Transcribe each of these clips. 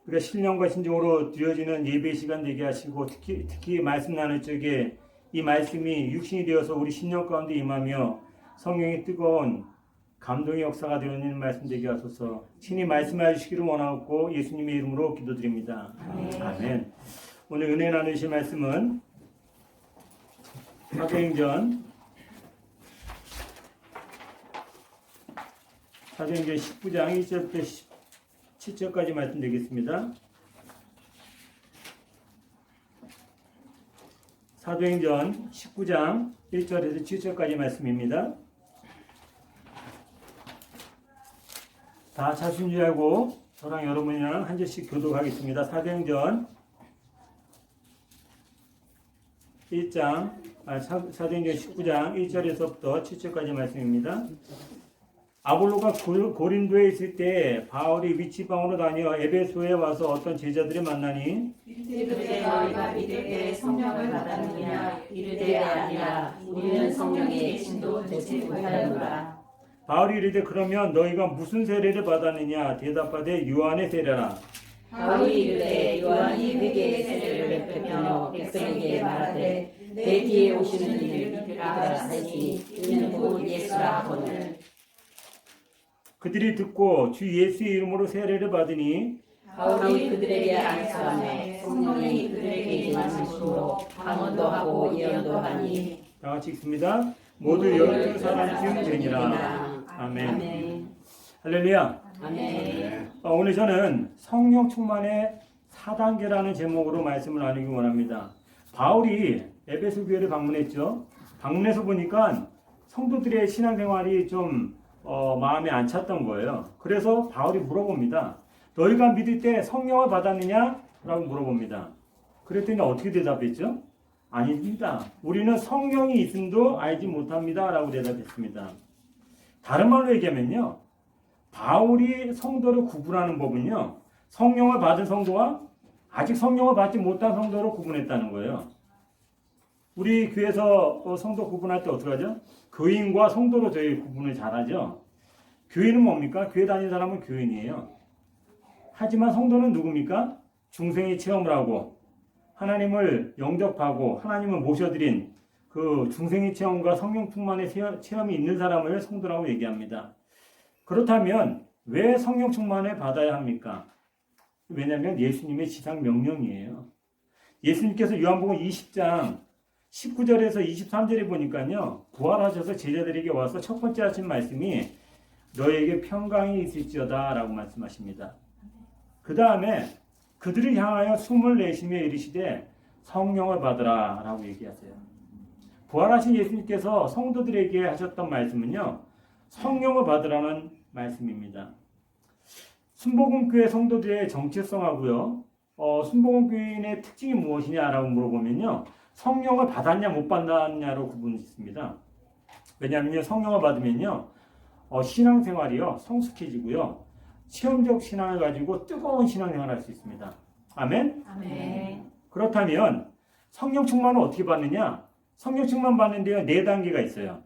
우리가 신령과 신중으로 드려지는 예배 시간 되게 하시고 특히 말씀 나눌 적에 이 말씀이 육신이 되어서 우리 신령 가운데 임하며 성령의 뜨거운 감동의 역사가 되어지는 말씀 되게 하소서. 친히 말씀해 주시기를 원하고 예수님의 이름으로 기도드립니다. 아멘. 오늘 은혜 나누실 말씀은 사도행전 19장 1절부터 7절까지 말씀 되겠습니다. 사도행전 19장 1절에서 7절까지 말씀입니다. 다 찾으신 줄 알고 저랑 여러분이랑 한 절씩 교독하겠습니다. 사도행전 19장 1절에서부터 7절까지 말씀입니다. 아볼로가 고린도에 있을 때 바울이 위치방으로 다녀 에베소에 와서 어떤 제자들을 만나니 이르되 너희가 믿을 때 성령을 받았느냐 이르되 아니라 우리는 성령의 계신도 듣지 못하노라. 바울이 이르되 그러면 너희가 무슨 세례를 받았느냐 대답하되 요한의 세례라. 바울이 이르되 요한이 회개의 세례를 베풀며 백성에게 말하되 내 뒤에 오시는 이를 믿으라 하시니 이는 곧 예수라 하거늘. 그들이 듣고 주 예수의 이름으로 세례를 받으니 바울이 그들에게 안수하며 성령이 그들에게 임하심으로 방언도 하고 예언도 하니. 다 같이 읽습니다. 모두 12사람쯤 되니라. 아멘. 할렐루야. 아멘. 오늘 저는 성령 충만의 4단계라는 제목으로 말씀을 나누기 원합니다. 바울이 에베소 교회를 방문했죠. 방문해서 보니까 성도들의 신앙생활이 좀 마음에 안 찼던 거예요. 그래서 바울이 물어봅니다. 너희가 믿을 때 성령을 받았느냐? 라고 물어봅니다. 그랬더니 어떻게 대답했죠? 아닙니다. 우리는 성령이 있음도 알지 못합니다. 라고 대답했습니다. 다른 말로 얘기하면요. 바울이 성도를 구분하는 법은요. 성령을 받은 성도와 아직 성령을 받지 못한 성도로 구분했다는 거예요. 우리 교회에서 성도 구분할 때 어떻게 하죠? 교인과 성도로 저희 구분을 잘하죠. 교인은 뭡니까? 교회 다니는 사람은 교인이에요. 하지만 성도는 누굽니까? 중생의 체험을 하고 하나님을 영접하고 하나님을 모셔드린 그 중생의 체험과 성령 충만의 체험이 있는 사람을 성도라고 얘기합니다. 그렇다면 왜 성령 충만을 받아야 합니까? 왜냐하면 예수님의 지상 명령이에요. 예수님께서 요한복음 20장 19절에서 23절에 보니까요. 부활하셔서 제자들에게 와서 첫 번째 하신 말씀이 너에게 평강이 있을지어다 라고 말씀하십니다. 그 다음에 그들을 향하여 숨을 내쉬며 이르시되 성령을 받으라 라고 얘기하세요. 부활하신 예수님께서 성도들에게 하셨던 말씀은요. 성령을 받으라는 말씀입니다. 순복음교회 성도들의 정체성하고요. 순복음교인의 특징이 무엇이냐라고 물어보면요. 성령을 받았냐 못 받았냐로 구분이 있습니다. 왜냐하면 성령을 받으면요. 신앙생활이요. 성숙해지고요. 체험적 신앙을 가지고 뜨거운 신앙생활을 할 수 있습니다. 아멘? 아멘. 그렇다면 성령 충만은 어떻게 받느냐? 성령 충만 받는데요. 4단계가 있어요.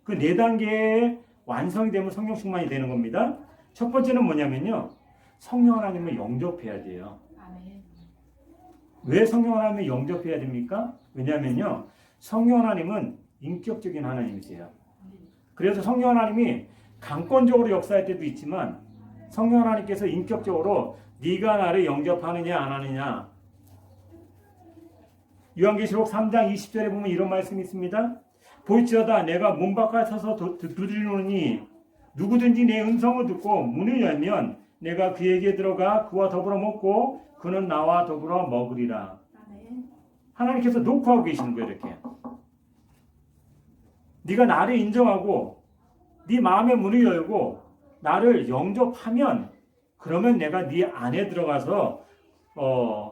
그 4단계의 완성이 되면 성령 충만이 되는 겁니다. 첫 번째는 뭐냐면요. 성령 하나님을 영접해야 돼요. 왜 성령 하나님을 영접해야 됩니까? 왜냐하면요. 성령 하나님은 인격적인 하나님이세요. 그래서 성령 하나님이 강권적으로 역사할 때도 있지만 성령 하나님께서 인격적으로 네가 나를 영접하느냐 안 하느냐. 요한계시록 3장 20절에 보면 이런 말씀이 있습니다. 볼지어다 내가 문 밖에 서서 두드리노니 누구든지 내 음성을 듣고 문을 열면 내가 그에게 들어가 그와 더불어 먹고 그는 나와 더불어 먹으리라. 하나님께서 녹화하고 계시는 거예요. 이렇게. 네가 나를 인정하고 네 마음의 문을 열고 나를 영접하면 그러면 내가 네 안에 들어가서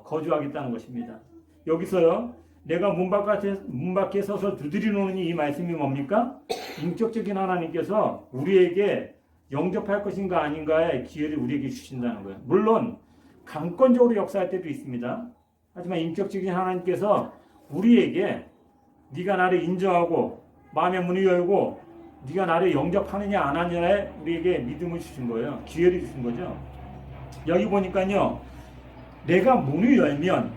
거주하겠다는 것입니다. 여기서요. 내가 문 밖에 서서 두드리노니 이 말씀이 뭡니까? 인격적인 하나님께서 우리에게 영접할 것인가 아닌가의 기회를 우리에게 주신다는 거예요. 물론 강권적으로 역사할 때도 있습니다. 하지만 인격적인 하나님께서 우리에게 네가 나를 인정하고 마음의 문을 열고 네가 나를 영접하느냐 안 하느냐에 우리에게 믿음을 주신 거예요. 기회를 주신 거죠. 여기 보니까요. 내가 문을 열면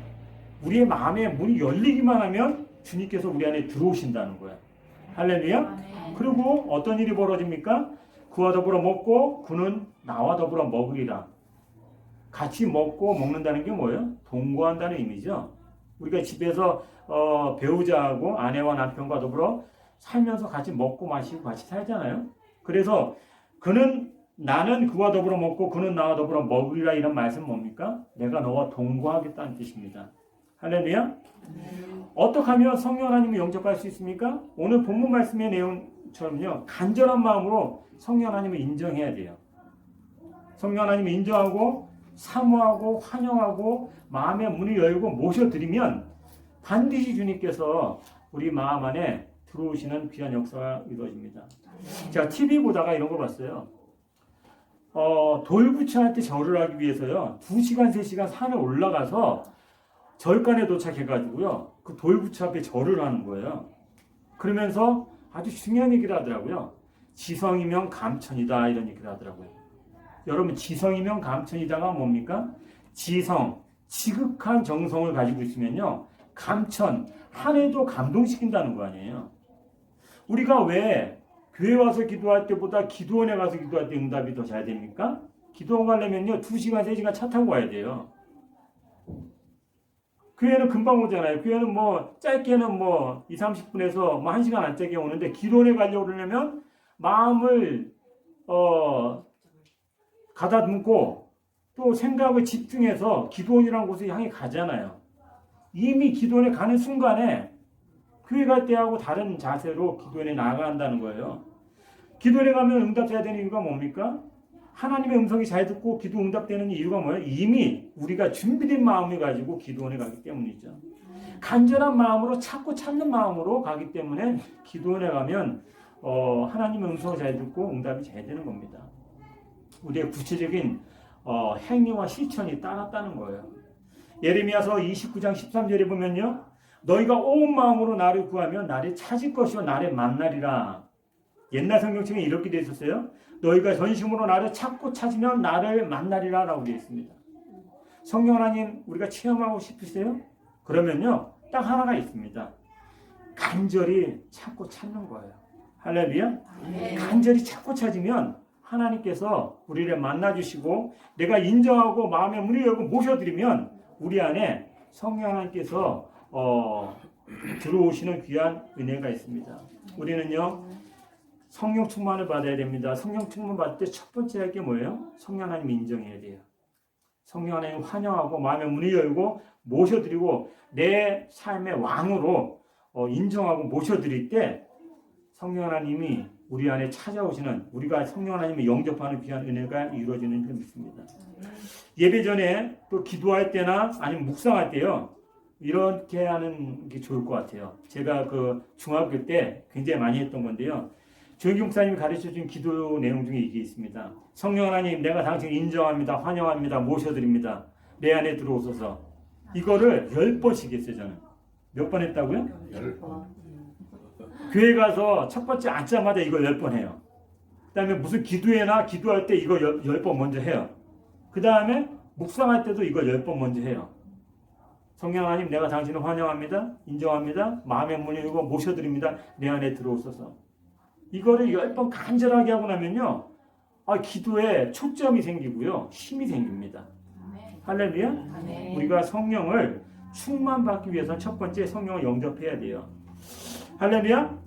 우리의 마음의 문이 열리기만 하면 주님께서 우리 안에 들어오신다는 거야. 할렐루야. 그리고 어떤 일이 벌어집니까? 그와 더불어 먹고 그는 나와 더불어 먹으리라. 같이 먹고 먹는다는 게 뭐예요? 동거한다는 의미죠. 우리가 집에서 배우자하고 아내와 남편과 더불어 살면서 같이 먹고 마시고 같이 살잖아요. 그래서 나는 그와 더불어 먹고 그는 나와 더불어 먹으리라 이런 말씀은 뭡니까? 내가 너와 동거하겠다는 뜻입니다. 할렐루야. 어떻게 하면 성령 하나님을 영접할 수 있습니까? 오늘 본문 말씀의 내용처럼요. 간절한 마음으로 성령 하나님을 인정해야 돼요. 성령 하나님을 인정하고 사모하고 환영하고 마음의 문을 열고 모셔드리면 반드시 주님께서 우리 마음 안에 들어오시는 귀한 역사가 이루어집니다. 제가 TV 보다가 이런 거 봤어요. 돌부처한테 절을 하기 위해서요. 2시간, 3시간 산에 올라가서 절간에 도착해가지고요. 그 돌부처 앞에 절을 하는 거예요. 그러면서 아주 중요한 얘기를 하더라고요. 지성이면 감천이다 이런 얘기를 하더라고요. 여러분 지성이면 감천이다가 뭡니까? 지성, 지극한 정성을 가지고 있으면요. 감천, 한 해도 감동시킨다는 거 아니에요. 우리가 왜 교회 와서 기도할 때보다 기도원에 가서 기도할 때 응답이 더 잘 됩니까? 기도원 가려면요. 2시간, 3시간 차 타고 와야 돼요. 교회는 금방 오잖아요. 교회는 뭐 짧게는 뭐 2, 30분에서 뭐 1시간 안짝에 오는데 기도원에 가려고 그러려면 마음을 가다듬고 또 생각을 집중해서 기도원이라는 곳에 향해 가잖아요. 이미 기도원에 가는 순간에 교회 갈 때하고 다른 자세로 기도원에 나아간다는 거예요. 기도원에 가면 응답해야 되는 이유가 뭡니까? 하나님의 음성이 잘 듣고 기도 응답되는 이유가 뭐예요? 이미 우리가 준비된 마음을 가지고 기도원에 가기 때문이죠. 간절한 마음으로 찾고 찾는 마음으로 가기 때문에 기도원에 가면 하나님의 음성을 잘 듣고 응답이 잘 되는 겁니다. 우리의 구체적인 행위와 실천이 따랐다는 거예요. 예레미야서 29장 13절에 보면요. 너희가 온 마음으로 나를 구하면 나를 찾을 것이요 나를 만나리라. 옛날 성경책에 이렇게 되어 있었어요. 너희가 전심으로 나를 찾고 찾으면 나를 만나리라 라고 되어 있습니다. 성령 하나님 우리가 체험하고 싶으세요? 그러면요. 딱 하나가 있습니다. 간절히 찾고 찾는 거예요. 할렐루야. 간절히 찾고 찾으면 하나님께서 우리를 만나주시고 내가 인정하고 마음의 문을 열고 모셔드리면 우리 안에 성령 하나님께서 들어오시는 귀한 은혜가 있습니다. 우리는요 성령 충만을 받아야 됩니다. 성령 충만 받을 때 첫 번째 할 게 뭐예요? 성령 하나님 인정해야 돼요. 성령 하나님 환영하고 마음의 문을 열고 모셔드리고 내 삶의 왕으로 인정하고 모셔드릴 때 성령 하나님이 우리 안에 찾아오시는 우리가 성령 하나님을 영접하는 귀한 은혜가 이루어지는 줄 믿습니다. 예배 전에 또 기도할 때나 아니면 묵상할 때요. 이렇게 하는 게 좋을 것 같아요. 제가 그 중학교 때 굉장히 많이 했던 건데요. 조영기 목사님이 가르쳐준 기도 내용 중에 이게 있습니다. 성령 하나님 내가 당신 인정합니다. 환영합니다. 모셔드립니다. 내 안에 들어오소서. 이거를 10번씩 했어요. 저는. 몇 번 했다고요? 10번. 교회 가서 첫 번째 앉자마자 이걸 10번 해요. 그 다음에 무슨 기도회나 기도할 때 이거 10번 먼저 해요. 그 다음에 묵상할 때도 이걸 10번 먼저 해요. 성령 하나님 내가 당신을 환영합니다. 인정합니다. 마음의 문을 열고 모셔드립니다. 내 안에 들어오소서. 이거를 10번 간절하게 하고 나면요. 기도에 초점이 생기고요. 힘이 생깁니다. 할렐루야. 우리가 성령을 충만받기 위해서 첫 번째 성령을 영접해야 돼요. 할렐루야.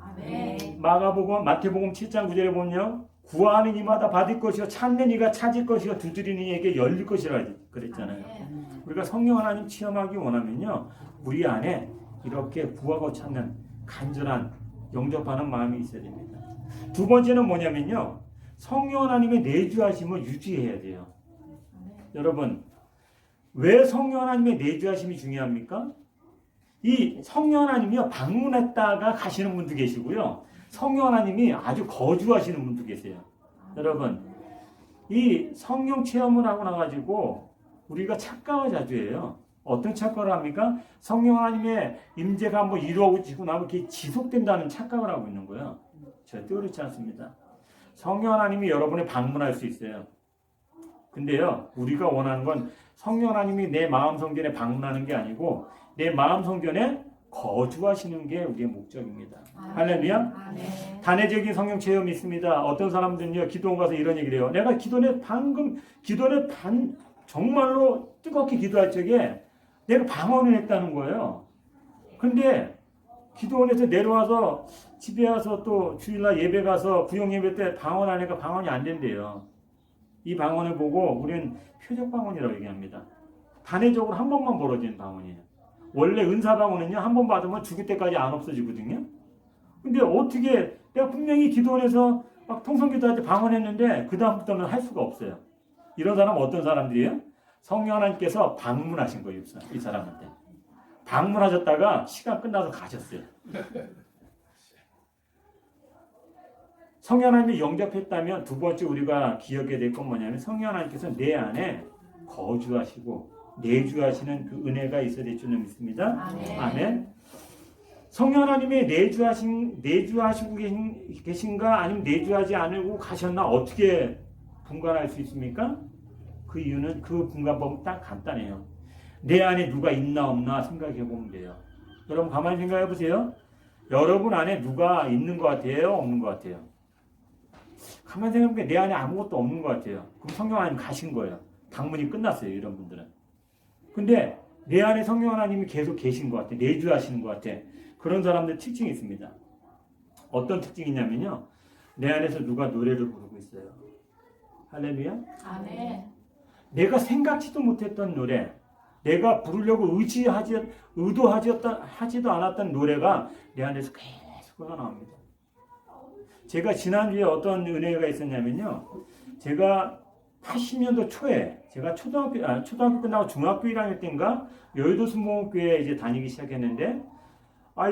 마가복음 마태복음 7장 9절에 보면요. 구하는 이마다 받을 것이요 찾는 이가 찾을 것이요 두드리는 이에게 열릴 것이라 그랬잖아요. 우리가 성령 하나님 체험하기 원하면요. 우리 안에 이렇게 구하고 찾는 간절한 영접하는 마음이 있어야 됩니다. 두 번째는 뭐냐면요. 성령 하나님의 내주하심을 유지해야 돼요. 여러분 왜 성령 하나님의 내주하심이 중요합니까? 이 성령 하나님이요 방문했다가 가시는 분도 계시고요. 성령 하나님이 아주 거주하시는 분도 계세요. 여러분 이 성령 체험을 하고 나가지고 우리가 착각을 자주 해요. 어떤 착각을 합니까? 성령 하나님의 임재가 한번 이루어지고 나면 이렇게 지속된다는 착각을 하고 있는 거예요. 절대 그렇지 않습니다. 성령 하나님이 여러분을 방문할 수 있어요. 근데요, 우리가 원하는 건 성령 하나님이 내 마음 성전에 방문하는 게 아니고 내 마음 성전에 거주하시는 게 우리의 목적입니다. 할렐루야. 단회적인 성령 체험이 있습니다. 어떤 사람들은요, 기도원 가서 이런 얘기를 해요. 내가 기도원에 정말로 뜨겁게 기도할 적에 내가 방언을 했다는 거예요. 근데 기도원에서 내려와서 집에 와서 또 주일날 예배 가서 구역 예배 때 방언하니까 방언이 안 된대요. 이 방언을 보고 우리는 표적 방언이라고 얘기합니다. 단회적으로 한 번만 벌어지는 방언이에요. 원래 은사 방언은요, 한 번 받으면 죽을 때까지 안 없어지거든요. 근데 어떻게 내가 분명히 기도원에서 막 통성기도할 때 방언했는데 그 다음부터는 할 수가 없어요. 이런 사람은 어떤 사람들이에요? 성령 하나님께서 방문하신 거예요, 이 사람한테. 방문하셨다가 시간 끝나서 가셨어요. 성령 하나님이 영접했다면 두 번째 우리가 기억해야 될 건 뭐냐면 성령 하나님께서 내 안에 거주하시고 내주하시는 그 은혜가 있어야 될 줄로 믿습니다. 아멘. 성령 하나님이 내주하시고 계신가 아니면 내주하지 않고 가셨나 어떻게 분간할 수 있습니까? 그 이유는 그 분간법은 딱 간단해요. 내 안에 누가 있나 없나 생각해 보면 돼요. 여러분 가만히 생각해 보세요. 여러분 안에 누가 있는 것 같아요? 없는 것 같아요? 가만히 생각해 보면 내 안에 아무것도 없는 것 같아요. 그럼 성령 하나님 가신 거예요. 방문이 끝났어요. 이런 분들은. 근데 내 안에 성령 하나님이 계속 계신 것 같아. 내주하시는 것 같아. 그런 사람들 특징이 있습니다. 어떤 특징이 있냐면요. 내 안에서 누가 노래를 부르고 있어요. 할렐루야. 아멘. 내가 생각지도 못했던 노래, 내가 부르려고 하지도 않았던 노래가 내 안에서 계속 흘러나옵니다. 제가 지난주에 어떤 은혜가 있었냐면요. 제가 80년도 초에 제가 초등학교 끝나고 중학교 1학년 때인가 여의도 순복음교회에 이제 다니기 시작했는데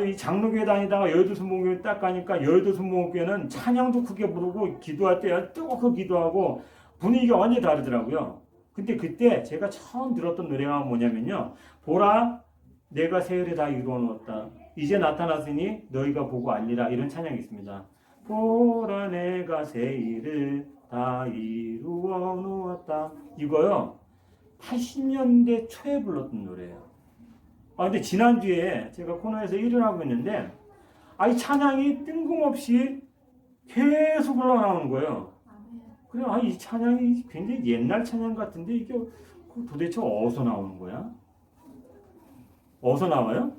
이 장로교회 다니다가 여의도 순복음교회 딱 가니까 여의도 순복음교회는 찬양도 크게 부르고 기도할 때 뜨겁게 기도하고 분위기가 완전히 다르더라고요. 근데 그때 제가 처음 들었던 노래가 뭐냐면요. 보라 내가 새 일을 다 이루어 놓았다. 이제 나타났으니 너희가 보고 알리라. 이런 찬양이 있습니다. 보라 내가 새 일을 다 이루어 놓았다. 이거요. 80년대 초에 불렀던 노래예요. 근데 지난주에 제가 코너에서 일을 하고 있는데 이 찬양이 뜬금없이 계속 흘러나오는 거예요. 그래, 이 찬양이 굉장히 옛날 찬양 같은데 이게 도대체 어디서 나오는 거야? 어디서 나와요?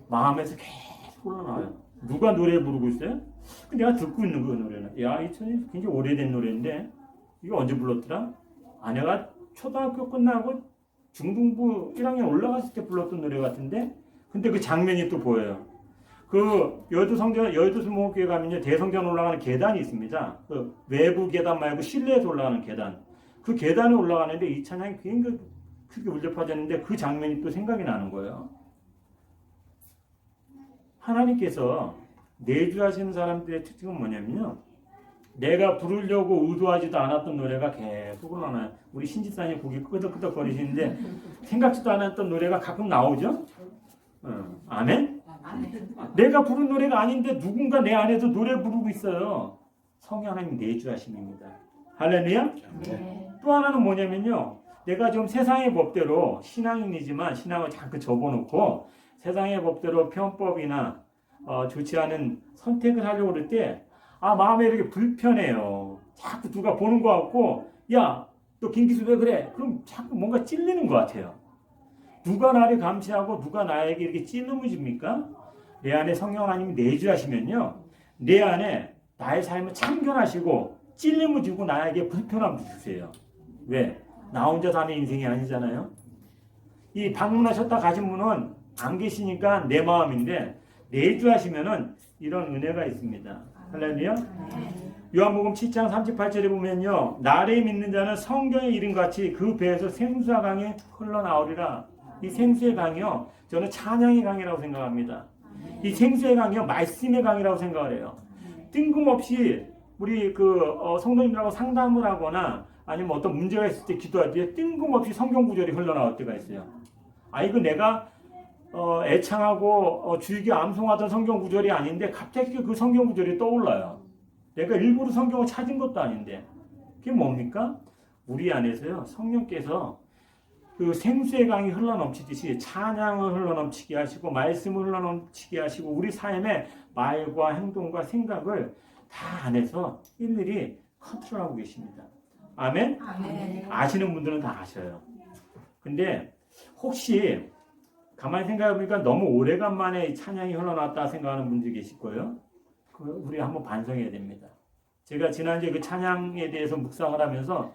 마음에서 계속 흘러나와요. 누가 노래 부르고 있어요? 내가 듣고 있는 그 노래는 이 찬양이 굉장히 오래된 노래인데 이게 언제 불렀더라? 내가 초등학교 끝나고 중등부 1학년 올라갔을 때 불렀던 노래 같은데 근데 그 장면이 또 보여요. 그 여의도 순복음교회 가면요 대성전 올라가는 계단이 있습니다. 그 외부 계단 말고 실내에서 올라가는 계단. 그 계단에 올라가는데 이 찬양이 굉장히 크게 울려 퍼졌는데 그 장면이 또 생각이 나는 거예요. 하나님께서 내주하시는 사람들의 특징은 뭐냐면요. 내가 부르려고 의도하지도 않았던 노래가 계속 흘러나요. 우리 신지사님 고개 끄덕끄덕 거리시는데 생각지도 않았던 노래가 가끔 나오죠? 아멘? 내가 부른 노래가 아닌데 누군가 내 안에서 노래 부르고 있어요. 성령 하나님 내주하심입니다. 할렐루야? 또 하나는 뭐냐면요. 내가 좀 세상의 법대로 신앙인이지만 신앙을 자꾸 접어놓고 세상의 법대로 편법이나 좋지 않은 선택을 하려고 그럴 때 마음에 이렇게 불편해요. 자꾸 누가 보는 것 같고 야, 너 김기수 왜 그래? 그럼 자꾸 뭔가 찔리는 것 같아요. 누가 나를 감시하고 누가 나에게 이렇게 찔림을 줍니까? 내 안에 성령 하나님이 내주하시면요. 내 안에 나의 삶을 참견하시고 찔림을 주고 나에게 불편함을 주세요. 왜? 나 혼자 사는 인생이 아니잖아요. 이 방문하셨다 가신 분은 안 계시니까 내 마음인데 내주하시면은 이런 은혜가 있습니다. 할렐루야. 요한복음 7장 38절에 보면요. 나를 믿는 자는 성경의 이름같이 그 배에서 생수와 강이 흘러나오리라. 이 생수의 강이요. 저는 찬양의 강이라고 생각합니다. 이 생수의 강이요. 말씀의 강이라고 생각을 해요. 뜬금없이 우리 성도님들하고 상담을 하거나 아니면 어떤 문제가 있을 때 기도할 때 뜬금없이 성경 구절이 흘러나올 때가 있어요. 이거 내가 애창하고 주일교 암송하던 성경 구절이 아닌데 갑자기 그 성경 구절이 떠올라요. 내가 일부러 성경을 찾은 것도 아닌데 그게 뭡니까? 우리 안에서요 성령께서 그 생수의 강이 흘러넘치듯이 찬양을 흘러넘치게 하시고 말씀을 흘러넘치게 하시고 우리 삶의 말과 행동과 생각을 다 안에서 일일이 컨트롤하고 계십니다. 아멘? 아멘. 아시는 분들은 다 아셔요. 근데 혹시 가만히 생각해보니까 너무 오래간만에 찬양이 흘러나왔다 생각하는 분들이 계실 거예요. 우리 한번 반성해야 됩니다. 제가 지난주에 그 찬양에 대해서 묵상을 하면서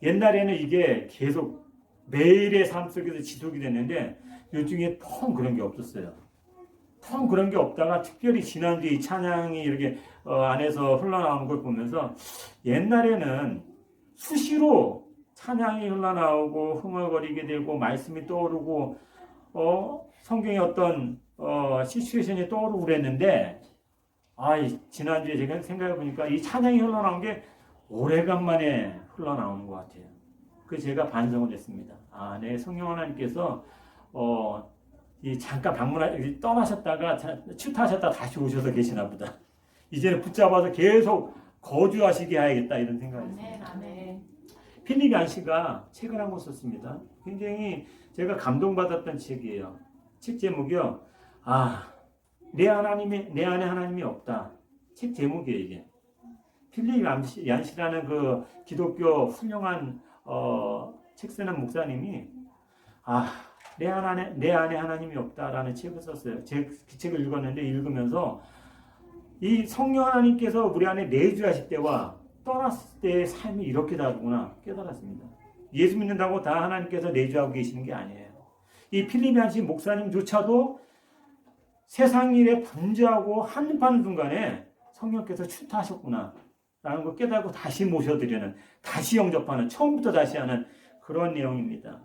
옛날에는 이게 계속 매일의 삶 속에서 지속이 됐는데 요즘에 통 그런 게 없었어요. 통 그런 게 없다가 특별히 지난주에 이 찬양이 이렇게 안에서 흘러나오는 걸 보면서 옛날에는 수시로 찬양이 흘러나오고 흥얼거리게 되고 말씀이 떠오르고 성경의 어떤 시츄에이션이 떠오르고 그랬는데 지난주에 제가 생각해 보니까 이 찬양이 흘러나온 게 오래간만에 흘러나오는 것 같아요. 그 제가 반성을 했습니다. 네, 성령 하나님께서 잠깐 떠나셨다가 출타하셨다 다시 오셔서 계시나 보다. 이제는 붙잡아서 계속 거주하시게 해야겠다 이런 생각이 있습니다. 필립 얀 씨가 책을 한 권 썼습니다. 굉장히 제가 감동받았던 책이에요. 책 제목이요. 내 안에 하나님이 없다. 책 제목이에요 이게. 필립 얀 씨라는 그 기독교 훌륭한 책 쓰는 목사님이 내 안에 하나님이 없다라는 책을 썼어요. 그 책을 읽었는데 읽으면서 이 성령 하나님께서 우리 안에 내주하실 때와 떠났을 때의 삶이 이렇게 다르구나 깨달았습니다. 예수 믿는다고 다 하나님께서 내주하고 계시는 게 아니에요. 이 필립 얀 씨 목사님조차도 세상 일에 분주하고 한눈파는 순간에 성령께서 출타하셨구나 라는 걸 깨닫고 다시 모셔드리는, 다시 영접하는, 처음부터 다시 하는 그런 내용입니다.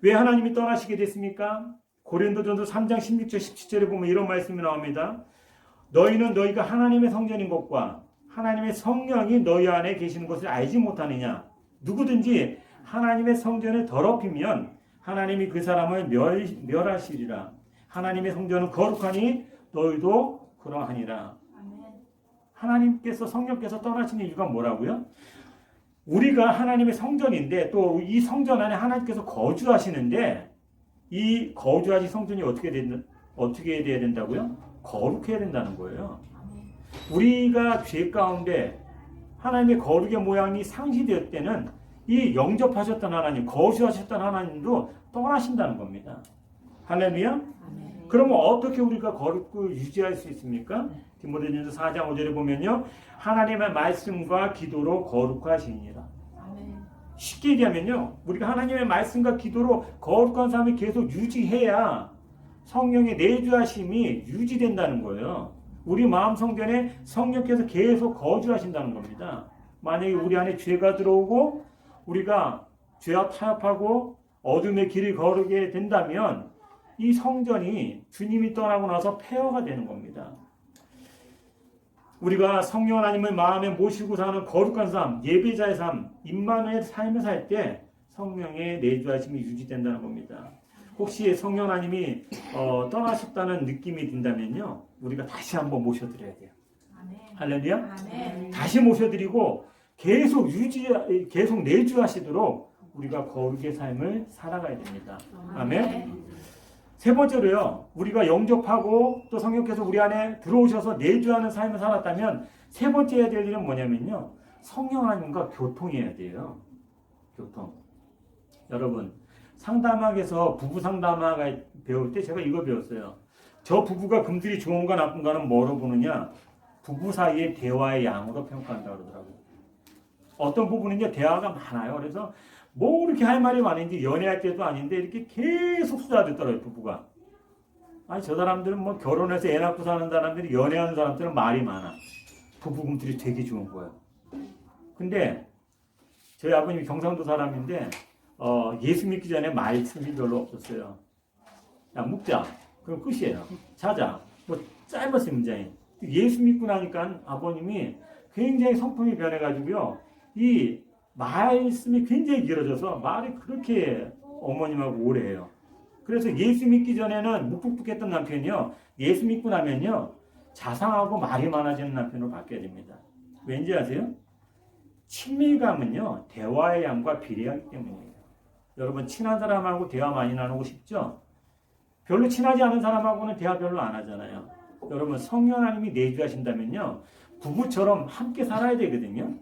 왜 하나님이 떠나시게 됐습니까? 고린도전서 3장 16절 17절에 보면 이런 말씀이 나옵니다. 너희는 너희가 하나님의 성전인 것과 하나님의 성령이 너희 안에 계시는 것을 알지 못하느냐. 누구든지 하나님의 성전을 더럽히면 하나님이 그 사람을 멸하시리라. 하나님의 성전은 거룩하니 너희도 그러하니라. 하나님께서 성령께서 떠나시는 이유가 뭐라고요? 우리가 하나님의 성전인데 또 이 성전 안에 하나님께서 거주하시는데 이 거주하신 성전이 어떻게 돼야 된다고요? 거룩해야 된다는 거예요. 우리가 죄 가운데 하나님의 거룩의 모양이 상실될 때는 이 영접하셨던 하나님, 거주하셨던 하나님도 떠나신다는 겁니다. 할렐루야? 그러면 어떻게 우리가 거룩을 유지할 수 있습니까? 디모데전서 4장 5절에 보면요. 하나님의 말씀과 기도로 거룩하시니라. 쉽게 얘기하면요. 우리가 하나님의 말씀과 기도로 거룩한 삶을 계속 유지해야 성령의 내주하심이 유지된다는 거예요. 우리 마음 성전에 성령께서 계속 거주하신다는 겁니다. 만약에 우리 안에 죄가 들어오고 우리가 죄와 타협하고 어둠의 길을 걸으게 된다면 이 성전이 주님이 떠나고 나서 폐허가 되는 겁니다. 우리가 성령 하나님을 마음에 모시고 사는 거룩한 삶, 예배자의 삶, 임마누엘 삶을 살 때 성령의 내주하심이 유지된다는 겁니다. 혹시 성령 하나님이 떠나셨다는 느낌이 든다면요, 우리가 다시 한번 모셔드려야 돼요. 할렐루야. 다시 모셔드리고 계속 내주하시도록 우리가 거룩의 삶을 살아가야 됩니다. 아멘. 세 번째로요, 우리가 영접하고 또 성령께서 우리 안에 들어오셔서 내주하는 삶을 살았다면 세 번째 해야 될 일은 뭐냐면요, 성령 하나님과 교통해야 돼요. 교통. 여러분, 상담학에서 부부 상담학 배울 때 제가 이거 배웠어요. 저 부부가 금슬이 좋은가 나쁜가는 뭐로 보느냐? 부부 사이의 대화의 양으로 평가한다고 그러더라고요. 어떤 부부는요, 대화가 많아요. 그래서 뭐 이렇게 할 말이 많은지 연애할 때도 아닌데 이렇게 계속 수다 듣더라고요, 부부가. 저 사람들은 뭐 결혼해서 애 낳고 사는 사람들이 연애하는 사람들은 말이 많아. 부부 금슬이 되게 좋은 거예요. 근데 저희 아버님이 경상도 사람인데 예수 믿기 전에 말씀이 별로 없었어요. 야, 묵자. 그럼 끝이에요. 자자. 뭐 짧았어요, 문장이. 예수 믿고 나니까 아버님이 굉장히 성품이 변해가지고요. 이 말씀이 굉장히 길어져서 말이 그렇게 어머님하고 오래 해요. 그래서 예수 믿기 전에는 묵묵부했던 남편이요, 예수 믿고 나면요, 자상하고 말이 많아지는 남편으로 바뀌어야 됩니다. 왠지 아세요? 친밀감은요, 대화의 양과 비례하기 때문이에요. 여러분, 친한 사람하고 대화 많이 나누고 싶죠? 별로 친하지 않은 사람하고는 대화 별로 안 하잖아요. 여러분, 성령 하나님이 내주하신다면요, 부부처럼 함께 살아야 되거든요.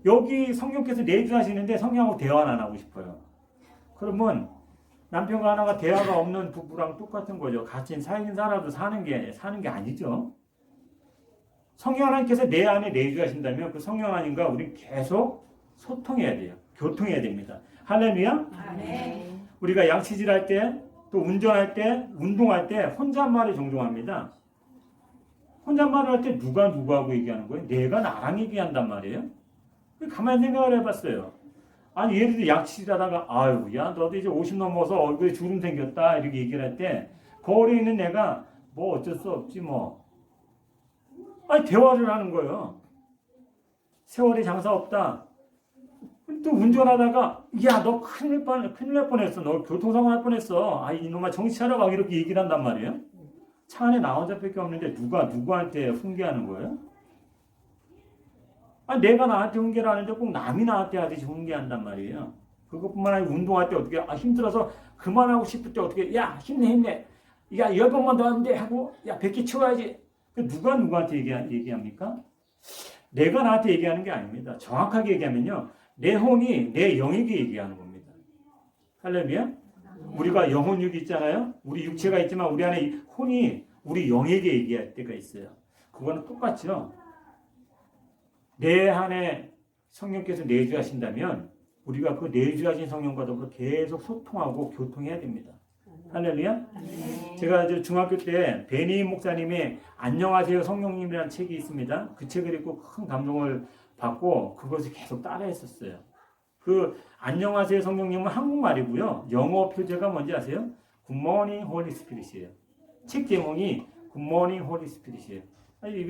여기 성령께서 내주하시는데 성령하고 대화는 안 하고 싶어요. 그러면 남편과 하나가 대화가 없는 부부랑 똑같은 거죠. 같이 살긴 살아도 사는 게 아니죠. 성령 하나님께서 내 안에 내주하신다면 그 성령 하나님과 우리 계속 소통해야 돼요. 교통해야 됩니다. 할렐루야. 아멘. 우리가 양치질할 때, 또 운전할 때, 운동할 때 혼잣말을 종종 합니다. 혼잣말을 할 때 누가 누구하고 얘기하는 거예요? 내가 나랑 얘기한단 말이에요. 가만히 생각을 해봤어요. 아니, 예를 들어 양치질하다가 아유, 야, 너도 이제 50 넘어서 얼굴에 주름 생겼다 이렇게 얘기를 할 때 거울에 있는 내가 뭐 어쩔 수 없지 뭐. 아니, 대화를 하는 거예요. 세월이 장사 없다. 또 운전하다가 야, 너 큰일 날 뻔했어. 너 교통사고 날 뻔했어. 아, 이놈아 정신 차려 막 이렇게 얘기를 한단 말이에요. 차 안에 나 혼자밖에 없는데 누가 누구한테 훈계하는 거예요? 아니, 내가 나한테 훈계를 하는데 꼭 남이 나한테 하듯이 훈계한단 말이에요. 그것뿐만 아니라 운동할 때 어떻게 힘들어서 그만하고 싶을 때 어떻게 야, 힘내. 야, 10번만 더 하면 돼 하고 야, 100개 치워야지. 누가 누구한테 얘기합니까? 내가 나한테 얘기하는 게 아닙니다. 정확하게 얘기하면요, 내 혼이 내 영에게 얘기하는 겁니다. 할렐루야? 우리가 영혼육이 있잖아요. 우리 육체가 있지만 우리 안에 혼이 우리 영에게 얘기할 때가 있어요. 그거는 똑같죠. 내 안에 성령께서 내주하신다면 우리가 그 내주하신 성령과 더불어 계속 소통하고 교통해야 됩니다. 할렐루야. 제가 이제 중학교 때 베니 목사님의 안녕하세요 성령님이라는 책이 있습니다. 그 책을 읽고 큰 감동을 받고 그것을 계속 따라했었어요. 그 안녕하세요 성령님은 한국말이고요. 영어 표제가 뭔지 아세요? Good morning Holy Spirit이에요. 책 제목이 Good morning Holy Spirit이에요. 아니,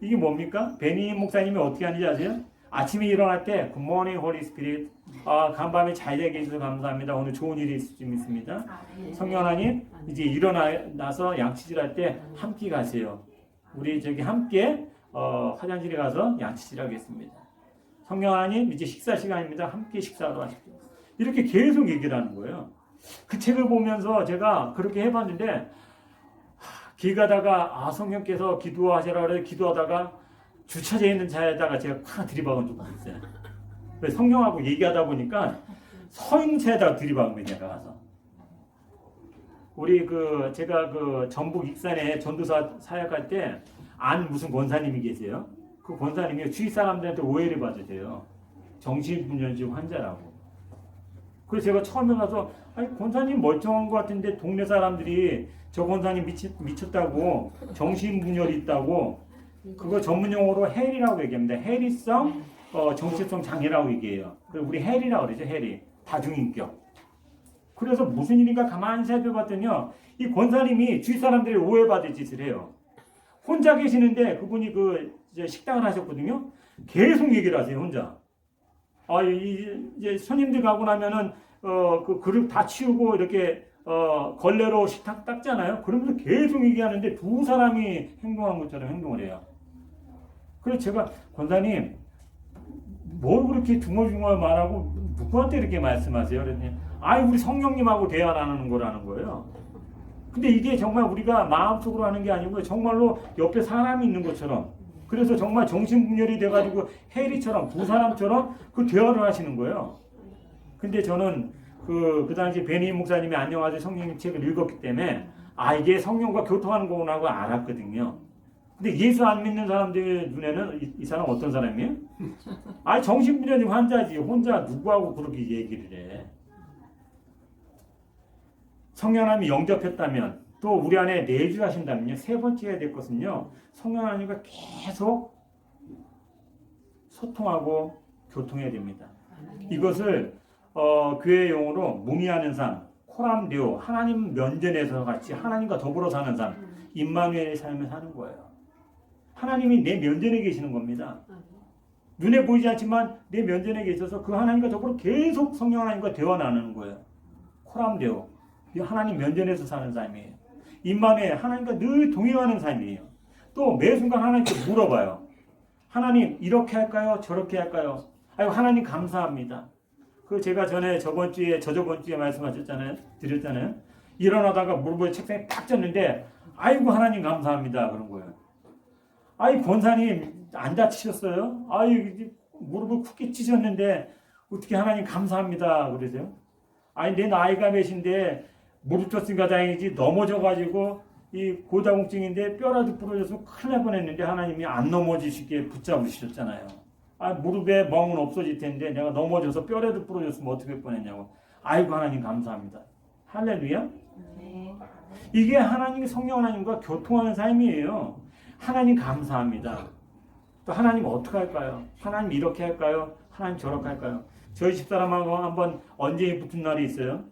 이게 뭡니까? 베니 목사님이 어떻게 하는지 아세요? 아침에 일어날 때 Good morning Holy Spirit. 간밤에 잘 자게 해주셔서 감사합니다. 오늘 좋은 일이 있습니다. 성령 하나님, 이제 일어나서 양치질할 때 함께 가세요. 우리 저기 함께 화장실에 가서 양치질하겠습니다. 성령 하나님, 이제 식사 시간입니다. 함께 식사하러 하십시오. 이렇게 계속 얘기를 하는 거예요. 그 책을 보면서 제가 그렇게 해봤는데 길 가다가 성령께서 기도하시라 그래서 기도하다가 주차장에 있는 차에다가 제가 팍 들이박은 적이 있어요. 성령하고 얘기하다 보니까 서 있는 차에다가 들이박은 거예요. 내가 가서. 우리 제가 전북 익산에 전도사 사역할 때 무슨 권사님이 계세요. 그 권사님이 주위 사람들한테 오해를 받으세요. 정신분열증 환자라고. 그래서 제가 처음에 가서 아니, 권사님 멀쩡한 것 같은데 동네 사람들이 저 권사님 미쳤다고 정신분열이 있다고 그거 전문용어로 해리라고 얘기합니다. 해리성 정체성 장애라고 얘기해요. 그래서 우리 해리라고 그러죠. 해리. 다중인격. 그래서 무슨 일인가 가만히 살펴봤더니요. 이 권사님이 주위 사람들이 오해받을 짓을 해요. 혼자 계시는데 그분이 이제 식당을 하셨거든요. 계속 얘기를 하세요. 혼자. 이제 손님들 가고 나면은 그 그릇 다 치우고 이렇게 걸레로 식탁 닦잖아요. 그러면서 계속 얘기하는데 두 사람이 행동한 것처럼 행동을 해요. 그래서 제가 권사님 뭘 그렇게 중얼중얼 말하고 누구한테 이렇게 말씀하세요? 그랬더니 우리 성령님하고 대화 나누는 거라는 거예요. 근데 이게 정말 우리가 마음속으로 하는 게 아니고 정말로 옆에 사람이 있는 것처럼 그래서 정말 정신분열이 돼가지고 해리처럼 두 사람처럼 그 대화를 하시는 거예요. 근데 저는 그 당시 베니 목사님이 안녕하세요 성령님 책을 읽었기 때문에 이게 성령과 교통하는 거구나 하고 알았거든요. 근데 예수 안 믿는 사람들 눈에는 이 사람 어떤 사람이에요? 정신분열증 환자지. 혼자 누구하고 그렇게 얘기를 해. 성령 하나님이 영접했다면 또 우리 안에 내주하신다면요. 세 번째 해야 될 것은요. 성령 하나님과 계속 소통하고 교통해야 됩니다. 이것을 교회 용어로 뭉이하는 삶, 코람데오, 하나님 면전에서 같이 하나님과 더불어 사는 삶, 임마누엘의 삶을 사는 거예요. 하나님이 내 면전에 계시는 겁니다. 눈에 보이지 않지만 내 면전에 계셔서 그 하나님과 더불어 계속 성령 하나님과 대화 나누는 거예요. 코람데오. 이 하나님 면전에서 사는 삶이에요. 임마누엘, 하나님과 늘 동행하는 삶이에요. 또 매 순간 하나님께 물어봐요. 하나님 이렇게 할까요? 저렇게 할까요? 아유 하나님 감사합니다. 그 제가 전에 저번 주에 말씀하셨잖아요. 드렸잖아요. 일어나다가 무릎을 책상에 딱 졌는데 아이고 하나님 감사합니다 그런 거예요. 아이 권사님 안 다치셨어요? 아이 무릎을 쿡 찢었는데 어떻게 하나님 감사합니다 그러세요? 아니 내 나이가 몇인데 무릎 쳤으니까 다행이지 넘어져가지고 이 고다공증인데 뼈라도 부러져서 큰일 날 뻔했는데 하나님이 안 넘어지시게 붙잡으셨잖아요. 아 무릎에 멍은 없어질 텐데 내가 넘어져서 뼈라도 부러졌으면 어떻게 할 뻔했냐고. 아이고 하나님 감사합니다. 할렐루야. 네. 이게 하나님 성령 하나님과 교통하는 삶이에요. 하나님 감사합니다. 또 하나님 어떻게 할까요? 하나님 이렇게 할까요? 하나님 저렇게 할까요? 저희 집사람하고 한번 언쟁이 붙은 날이 있어요.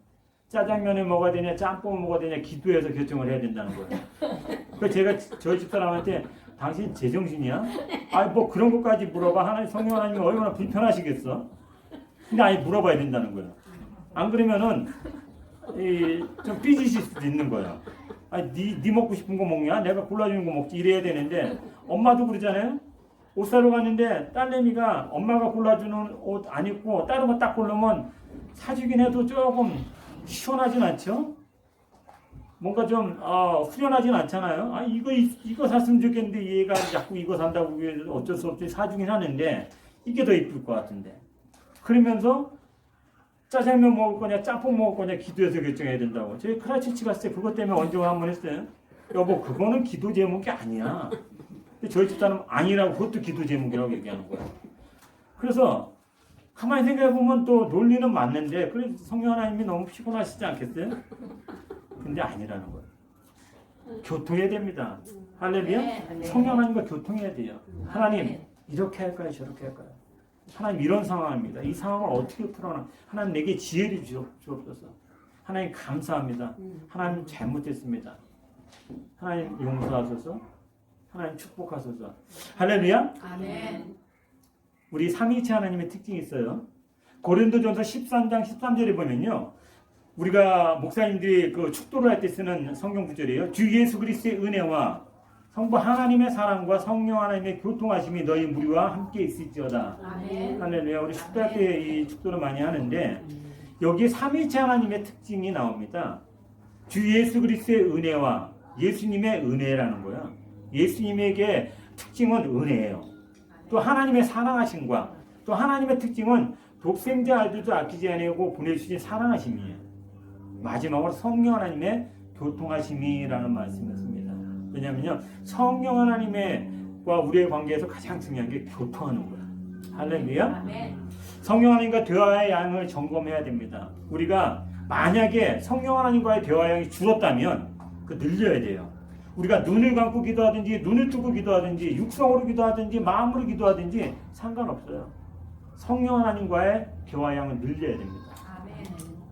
짜장면을 먹어야 되냐 짬뽕을 먹어야 되냐 기도해서 결정을 해야 된다는 거예요. 그래서 제가 저희 집사람한테 당신 제정신이야? 아니 뭐 그런 것까지 물어봐. 하나님 성령 하나님이 얼마나 불편하시겠어? 근데 아니 물어봐야 된다는 거예요. 안 그러면은 좀 삐지실 수도 있는 거예요. 아니 네 먹고 싶은 거 먹냐? 내가 골라주는 거 먹지 이래야 되는데 엄마도 그러잖아요. 옷 사러 갔는데 딸내미가 엄마가 골라주는 옷 안 입고 다른 거 딱 고르면 사주긴 해도 조금 시원하진 않죠? 뭔가 좀 후련하진 않잖아요. 아 이거 샀으면 좋겠는데 얘가 자꾸 이거 산다고 어쩔 수 없이 사주긴 하는데 이게 더 이쁠 것 같은데 그러면서 짜장면 먹을 거냐 짬뽕 먹을 거냐 기도해서 결정해야 된다고. 저희 크라치치 갔을 때 그것 때문에 언쟁을 한번 했어요. 여보 그거는 기도 제목이 아니야. 근데 저희 집사람은 아니라고 그것도 기도 제목이라고 얘기하는 거야. 그래서 가만히 생각해보면 또 논리는 맞는데 그래서 성령 하나님이 너무 피곤하시지 않겠어요? 근데 아니라는 거예요. 교통해야 됩니다. 할렐루야. 네. 성령 하나님과 교통해야 돼요. 하나님 이렇게 할까요 저렇게 할까요? 하나님 이런 상황입니다. 이 상황을 어떻게 풀어나? 하나님 내게 지혜를 주옵소서. 하나님 감사합니다. 하나님 잘못했습니다. 하나님 용서하소서. 하나님 축복하소서. 할렐루야. 아멘. 우리 삼위일체 하나님의 특징이 있어요. 고린도전서 13장 13절에 보면요. 우리가 목사님들이 그 축도를 할 때 쓰는 성경 구절이에요. 주 예수 그리스도의 은혜와 성부 하나님의 사랑과 성령 하나님의 교통하심이 너희 무리와 함께 있을지어다. 아멘. 할렐루야. 우리 축도할 때 이 축도를 많이 하는데 여기에 삼위일체 하나님의 특징이 나옵니다. 주 예수 그리스도의 은혜와 예수님의 은혜라는 거야. 예수님에게 특징은 은혜예요. 또 하나님의 사랑하심과 또 하나님의 특징은 독생자 아들도 아끼지 아니하고 보내주신 사랑하심이에요. 마지막으로 성령 하나님의 교통하심이라는 말씀이었습니다. 왜냐하면요 성령 하나님과 우리의 관계에서 가장 중요한 게 교통하는 거야. 할렐루야. 아멘. 성령 하나님과 대화의 양을 점검해야 됩니다. 우리가 만약에 성령 하나님과의 대화의 양이 줄었다면 그 늘려야 돼요. 우리가 눈을 감고 기도하든지 눈을 뜨고 기도하든지 육성으로 기도하든지 마음으로 기도하든지 상관없어요. 성령 하나님과의 대화의 양을 늘려야 됩니다. 아멘.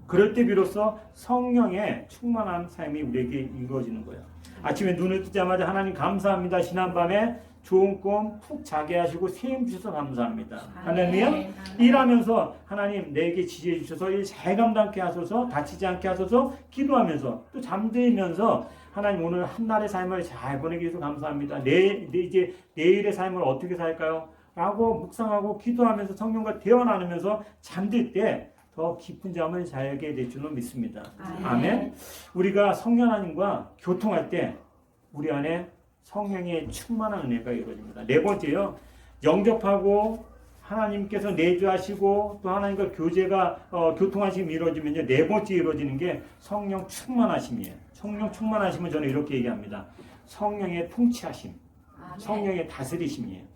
그럴 때 비로소 성령의 충만한 삶이 우리에게 이루어지는 거예요. 아침에 눈을 뜨자마자 하나님 감사합니다. 지난밤에 좋은 꿈 푹 자게 하시고 세임 주셔서 감사합니다. 할렐루야. 일하면서 하나님 내게 지혜해 주셔서 일 잘 감당케 하소서, 다치지 않게 하소서 기도하면서 또 잠들면서 하나님 오늘 한날의 삶을 잘 보내기 위해서 감사합니다. 이제 내일의 삶을 어떻게 살까요? 라고 묵상하고 기도하면서 성령과 대화 나누면서 잠들 때 더 깊은 잠을 자게 될 줄로 믿습니다. 아멘. 우리가 성령 하나님과 교통할 때 우리 안에 성령의 충만한 은혜가 이루어집니다. 네 번째요. 영접하고 하나님께서 내주하시고 또 하나님과 교통하심이 이루어지면요. 네 번째 이루어지는 게 성령 충만하심이에요. 성령 충만하심은 저는 이렇게 얘기합니다. 성령의 통치하심, 성령의 다스리심이에요.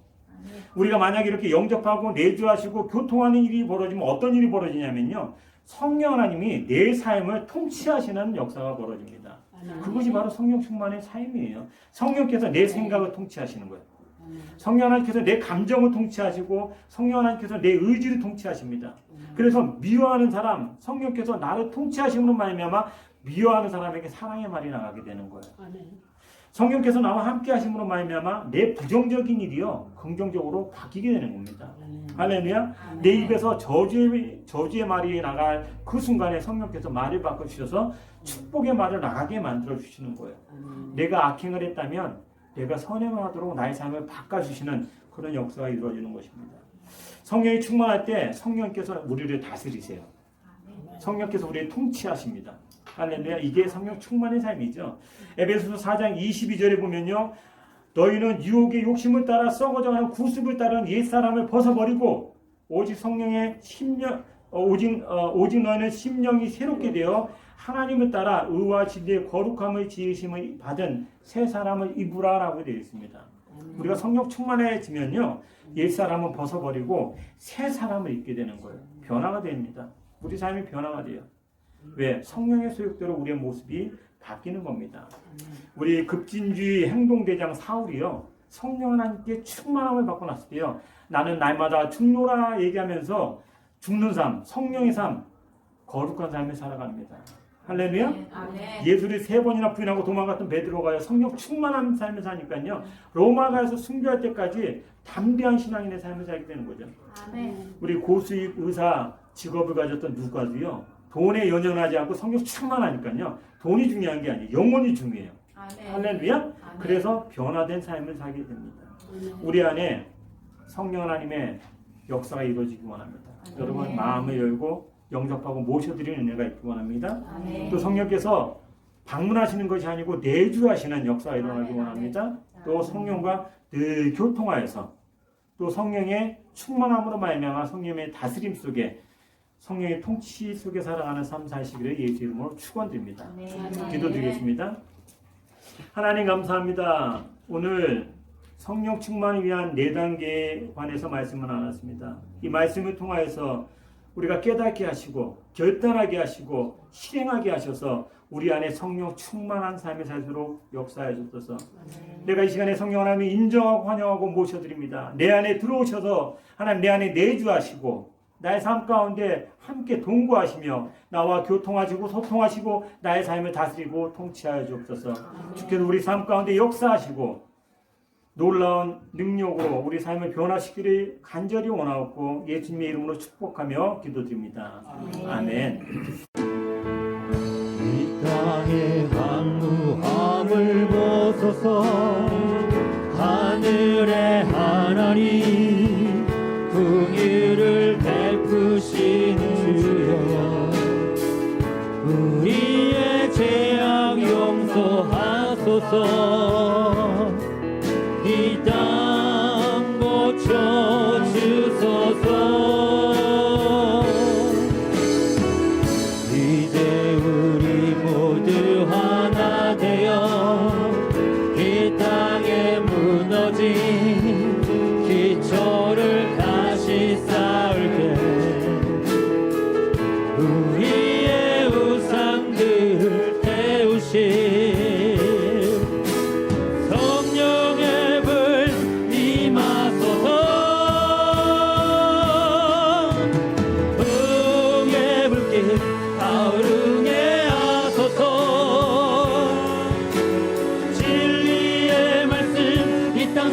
우리가 만약에 이렇게 영접하고 내주하시고 교통하는 일이 벌어지면 어떤 일이 벌어지냐면요. 성령 하나님이 내 삶을 통치하시는 역사가 벌어집니다. 그것이 바로 성령 충만의 삶이에요. 성령께서 내 생각을 통치하시는 거예요. 성령 하나님께서 내 감정을 통치하시고 성령 하나님께서 내 의지를 통치하십니다. 그래서 미워하는 사람, 성령께서 나를 통치하심으로 말미암아 미워하는 사람에게 사랑의 말이 나가게 되는 거예요. 성령께서 나와 함께 하심으로 말미암아 내 부정적인 일이요 긍정적으로 바뀌게 되는 겁니다. 할렐루야. 내 입에서 저주의 말이 나갈 그 순간에 성령께서 말을 바꿔주셔서 축복의 말을 나가게 만들어 주시는 거예요. 내가 악행을 했다면 내가 선행하도록 나의 삶을 바꿔주시는 그런 역사가 이루어지는 것입니다. 성령이 충만할 때 성령께서 우리를 다스리세요. 성령께서 우리를 통치하십니다. 할렐루야. 이게 성령 충만의 삶이죠. 에베소서 4장 22절에 보면요. 너희는 유혹의 욕심을 따라 썩어져가는 구습을 따른 옛사람을 벗어버리고 오직 성령의 오직 너희는 심령이 새롭게 되어 하나님을 따라 의와 진리의 거룩함을 지으심을 받은 새 사람을 입으라라고 되어 있습니다. 우리가 성령 충만해지면요. 옛사람은 벗어버리고 새 사람을 입게 되는 거예요. 변화가 됩니다. 우리 삶이 변화가 돼요. 왜? 성령의 소욕대로 우리의 모습이 바뀌는 겁니다. 우리 급진주의 행동대장 사울이요. 성령 하나님께 충만함을 받고 났을 때요. 나는 날마다 죽노라 얘기하면서 죽는 삶, 성령의 삶, 거룩한 삶을 살아갑니다. 할렐루야. 예수를 3번이나 부인하고 도망갔던 베드로가요. 성령 충만한 삶을 사니까요. 로마가에서 순교할 때까지 담대한 신앙인의 삶을 살게 되는 거죠. 우리 고수익 의사 직업을 가졌던 누가도요. 돈에 연연하지 않고 성령 충만하니까요. 돈이 중요한 게 아니에요. 영혼이 중요해요. 할렐루야. 그래서 변화된 삶을 살게 됩니다. 우리 안에 성령 하나님의 역사가 이루어지기 원합니다. 여러분 마음을 열고 영접하고 모셔드리는 은혜가 있기 원합니다. 또 성령께서 방문하시는 것이 아니고 내주하시는 역사가 일어나기 원합니다. 또 성령과 늘 교통하여서 또 성령의 충만함으로 말미암아 성령의 다스림 속에 성령의 통치 속에 살아가는 삶 사시기를 예수 이름으로 축원드립니다. 기도드리겠습니다. 하나님 감사합니다. 오늘 성령 충만을 위한 4단계에 관해서 말씀을 나눴습니다. 이 말씀을 통하여서 우리가 깨닫게 하시고 결단하게 하시고 실행하게 하셔서 우리 안에 성령 충만한 삶을 살도록 역사해 주셔서 내가 이 시간에 성령 하나님을 인정하고 환영하고 모셔드립니다. 내 안에 들어오셔서 하나님 내 안에 내주하시고 나의 삶 가운데 함께 동거하시며 나와 교통하시고 소통하시고 나의 삶을 다스리고 통치하여 주옵소서. 주께서 우리 삶 가운데 역사하시고 놀라운 능력으로 우리 삶을 변화시키기를 간절히 원하옵고 예수님의 이름으로 축복하며 기도드립니다. 아멘. 이 땅의 황무함을 벗어서 하늘의 하나님 긍휼을 베푸시는 주여 우리의 죄악 용서하소서 이 땅 고쳐주소서 이제 우리 모두 하나 되어 이 땅에 무너진 기초를 다시 쌓을게 우리의 우상들을 태우시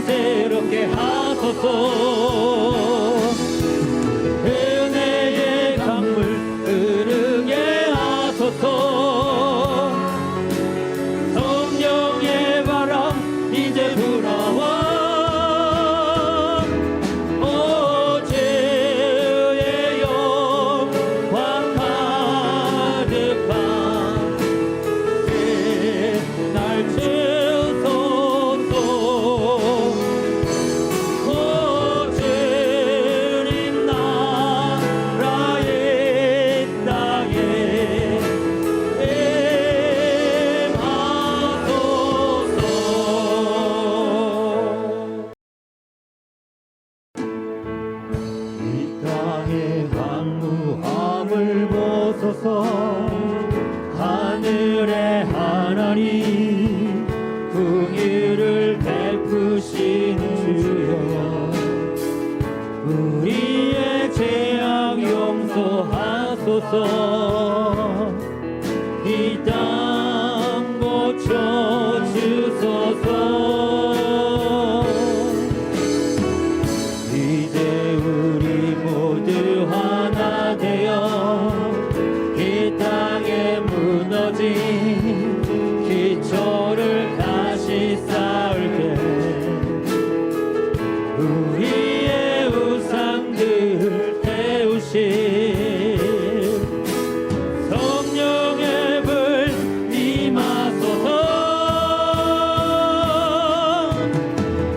새롭게 하소서 은혜의 강물 흐르게 하소서 성령의 바람 이제 불어와 오 죄의 영광 가득한 날 황무함을 벗어서 하늘의 하나님 긍휼을 베푸시는 주여 우리의 죄악 용서하소서 이 땅 고쳐주소서 이제 우리 모두 하나 되어 이 땅에 무너진 기초를 다시 쌓을게 우리의 우상들을 태우신 성령의 불 임하소서.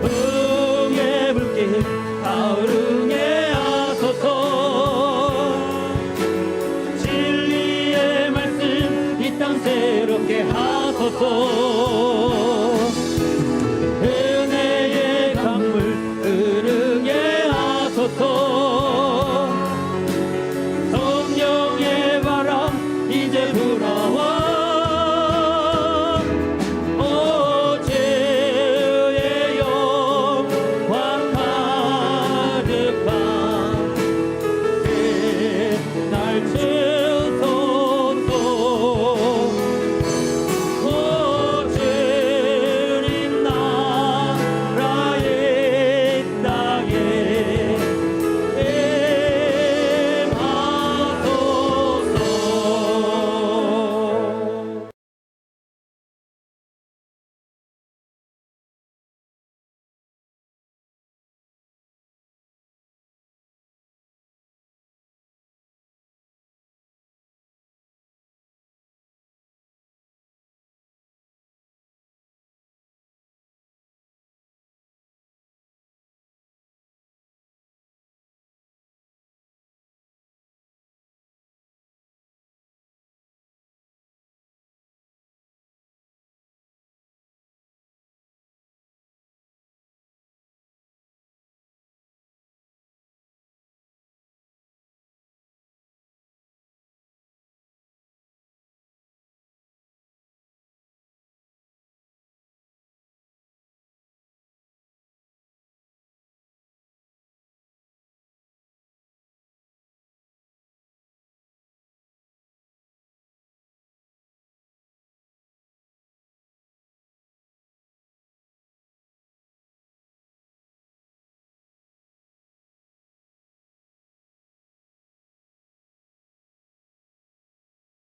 흥의 불길 타오르게 하소서. 진리의 말씀 이 땅 새롭게 하소서.